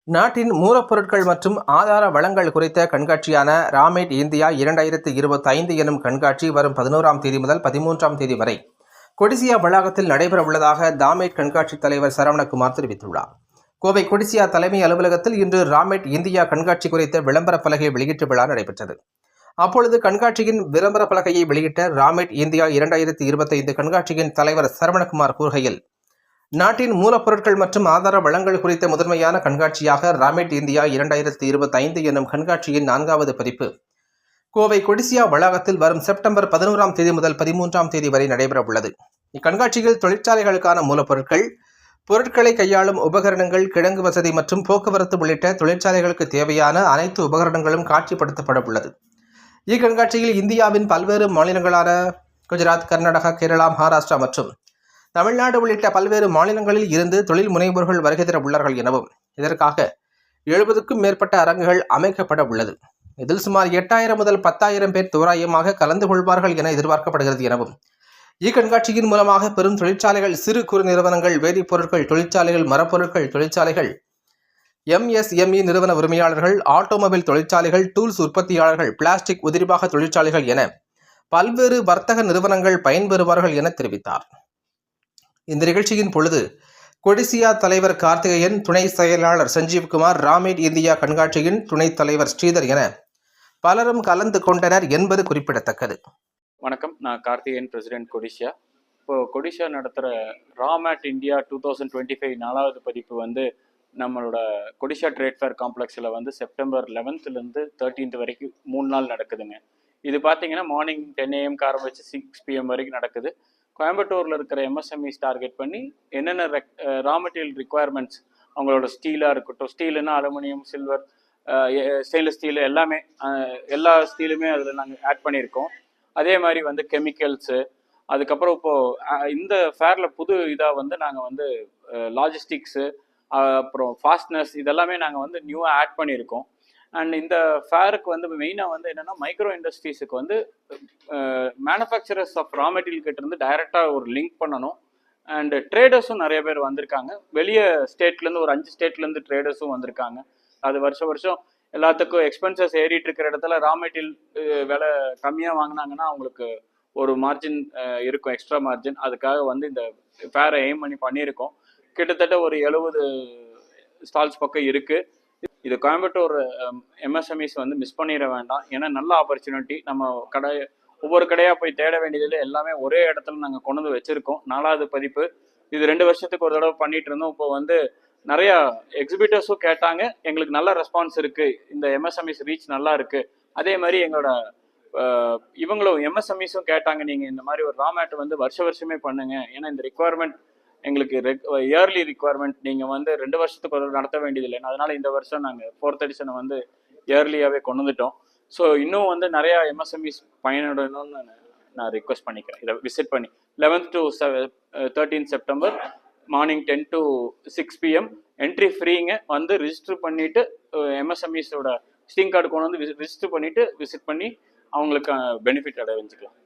நாட்டின் மூலப்பொருட்கள் மற்றும் ஆதார வளங்கள் குறித்த கண்காட்சியான ராமேட் இந்தியா 2025 எனும் கண்காட்சி வரும் 11ஆம் தேதி முதல் 13ஆம் தேதி வரை கொடிசியா வளாகத்தில் நடைபெற உள்ளதாக தாமேட் கண்காட்சி தலைவர் சரவணகுமார் தெரிவித்துள்ளார். கோவை கொடிசியா தலைமை அலுவலகத்தில் இன்று ராமேட் இந்தியா கண்காட்சி குறித்த விளம்பர பலகை வெளியீட்டு விழா நடைபெற்றது. அப்பொழுது கண்காட்சியின் விளம்பர பலகையை வெளியிட்ட ராமேட் இந்தியா 2025 கண்காட்சியின் தலைவர் சரவணகுமார் கூறுகையில், நாட்டின் மூலப்பொருட்கள் மற்றும் ஆதார வளங்கள் குறித்த முதன்மையான கண்காட்சியாக ராமேட் இந்தியா 2025 எனும் கண்காட்சியின் 4வது பதிப்பு கோவை கொடிசியா வளாகத்தில் வரும் செப்டம்பர் 11ஆம் தேதி முதல் 13ஆம் தேதி வரை நடைபெற உள்ளது. இக்கண்காட்சியில் தொழிற்சாலைகளுக்கான மூலப்பொருட்கள், பொருட்களை கையாளும் உபகரணங்கள், கிடங்கு வசதி மற்றும் போக்குவரத்து உள்ளிட்ட தொழிற்சாலைகளுக்கு தேவையான அனைத்து உபகரணங்களும் காட்சிப்படுத்தப்பட உள்ளது. இக்கண்காட்சியில் இந்தியாவின் பல்வேறு மாநிலங்களான குஜராத், கர்நாடகா, கேரளா, மகாராஷ்டிரா மற்றும் தமிழ்நாடு உள்ளிட்ட பல்வேறு மாநிலங்களில் இருந்து தொழில் முனைவோர்கள் வருகை தர உள்ளார்கள் எனவும், இதற்காக 70க்கும் மேற்பட்ட அரங்குகள் அமைக்கப்பட உள்ளது. இதில் சுமார் 8000 முதல் 10,000 பேர் தோராயமாக கலந்து கொள்வார்கள் என எதிர்பார்க்கப்படுகிறது எனவும், இக்கண்காட்சியின் மூலமாக பெரும் தொழிற்சாலைகள், சிறு குறு நிறுவனங்கள், வேதிப்பொருட்கள் தொழிற்சாலைகள், மரப்பொருட்கள் தொழிற்சாலைகள், MSME நிறுவன உரிமையாளர்கள், ஆட்டோமொபைல் தொழிற்சாலைகள், டூல்ஸ் உற்பத்தியாளர்கள், பிளாஸ்டிக் உதிரிபாக தொழிற்சாலைகள் என பல்வேறு வர்த்தக நிறுவனங்கள் பயன்பெறுவார்கள் என தெரிவித்தார். இந்த நிகழ்ச்சியின் பொழுது கொடிசியா தலைவர் கார்த்திகேயன், துணை செயலாளர் சஞ்சீவ்குமார், ராமேட் இந்தியா கண்காட்சியின் துணைத் தலைவர் ஸ்ரீதர் என பலரும் கலந்து கொண்டனர் என்பது குறிப்பிடத்தக்கது. வணக்கம், நான் கார்த்திகேயன், பிரசிடென்ட் கொடிசியா. இப்போ கொடிசியா நடத்துகிற ராமேட் இந்தியா 2025 4வது பதிப்பு நம்மளோட கொடிசியா ட்ரேட் ஃபேர் காம்ப்ளெக்ஸில் செப்டம்பர் 11லேருந்து 13th வரைக்கும் 3 நாள் நடக்குதுங்க. இது பார்த்தீங்கன்னா மார்னிங் 10 AM ஆரம்பிச்சு 6 PM வரைக்கும் நடக்குது. கோயம்புத்தூரில் இருக்கிற MSMEs டார்கெட் பண்ணி என்னென்ன ரா மெட்டீரியல் ரிக்குவயர்மெண்ட்ஸ், அவங்களோட ஸ்டீலாக இருக்கட்டும், ஸ்டீலுன்னா அலுமினியம், சில்வர், ஸ்டெயின்லெஸ் ஸ்டீலு எல்லாமே, எல்லா ஸ்டீலுமே அதில் நாங்கள் ஆட் பண்ணியிருக்கோம். அதே மாதிரி கெமிக்கல்ஸு, அதுக்கப்புறம் இப்போது இந்த ஃபேரில் புது இதாக நாங்கள் லாஜிஸ்டிக்ஸு, அப்புறம் ஃபாஸ்ட்னஸ், இதெல்லாமே நாங்கள் நியூவாக ஆட் பண்ணியிருக்கோம். அண்ட் இந்த ஃபேருக்கு மெயினாக என்னென்னா மைக்ரோ இண்டஸ்ட்ரீஸுக்கு மேனுஃபேக்சரர்ஸ் ஆஃப் ரா மெட்டீரியல் கிட்ட டைரெக்டாக ஒரு லிங்க் பண்ணணும். அண்டு ட்ரேடர்ஸும் நிறைய பேர் வந்திருக்காங்க. வெளியே ஸ்டேட்லேருந்து ஒரு 5 ஸ்டேட்லேருந்து ட்ரேடர்ஸும் வந்திருக்காங்க. அது வருஷம் எல்லாத்துக்கும் எக்ஸ்பென்சஸ் ஏறிட்டு இருக்கிற இடத்துல ரா மெட்டீரியல் விலை கம்மியாக வாங்கினாங்கன்னா அவங்களுக்கு ஒரு மார்ஜின் இருக்கும், எக்ஸ்ட்ரா மார்ஜின். அதுக்காக இந்த ஃபேரை எய்ம் பண்ணி பண்ணியிருக்கோம். கிட்டத்தட்ட ஒரு 70 ஸ்டால்ஸ் பக்கம் இருக்குது. இது கோயம்புத்தூர் MSMEs மிஸ் பண்ணிட வேண்டாம். ஏன்னா நல்ல ஆப்பர்ச்சுனிட்டி. நம்ம ஒவ்வொரு கடையாக போய் தேட வேண்டியதில் எல்லாமே ஒரே இடத்துல நாங்கள் கொண்டு வச்சுருக்கோம். 4வது பதிப்பு இது 2 வருஷத்துக்கு ஒரு தடவை பண்ணிட்டு இருந்தோம். இப்போ நிறையா எக்ஸிபிட்டர்ஸும் கேட்டாங்க. எங்களுக்கு நல்ல ரெஸ்பான்ஸ் இருக்குது. இந்த MSMEs ரீச் நல்லா இருக்குது. அதே மாதிரி எங்களோட இவங்களும் MSMEஸும் கேட்டாங்க, நீங்கள் இந்த மாதிரி ஒரு ராமேட் வருஷமே பண்ணுங்க. ஏன்னா இந்த ரிக்குவயர்மெண்ட் எங்களுக்கு இயர்லி ரிக்குவயர்மெண்ட், நீங்கள் 2 வருஷத்துக்கு ஒரு நடத்த வேண்டியதில்லை. அதனால இந்த வருஷம் நாங்கள் 4th எடிஷனை இயர்லியாகவே கொண்டு வந்துட்டோம். ஸோ இன்னும் நிறையா MSMEs பயனடணும்னு நான் ரிக்வெஸ்ட் பண்ணிக்கிறேன். இதை விசிட் பண்ணி 11th to 13th September morning 10 to 6 PM entry ஃப்ரீங்க. ரிஜிஸ்டர் பண்ணிவிட்டு MSMEஸோட ஸ்டிங் கார்டு கொண்டு ரிஜிஸ்டர் பண்ணிவிட்டு விசிட் பண்ணி அவங்களுக்கு பெனிஃபிட் அடைஞ்சிக்கலாம்.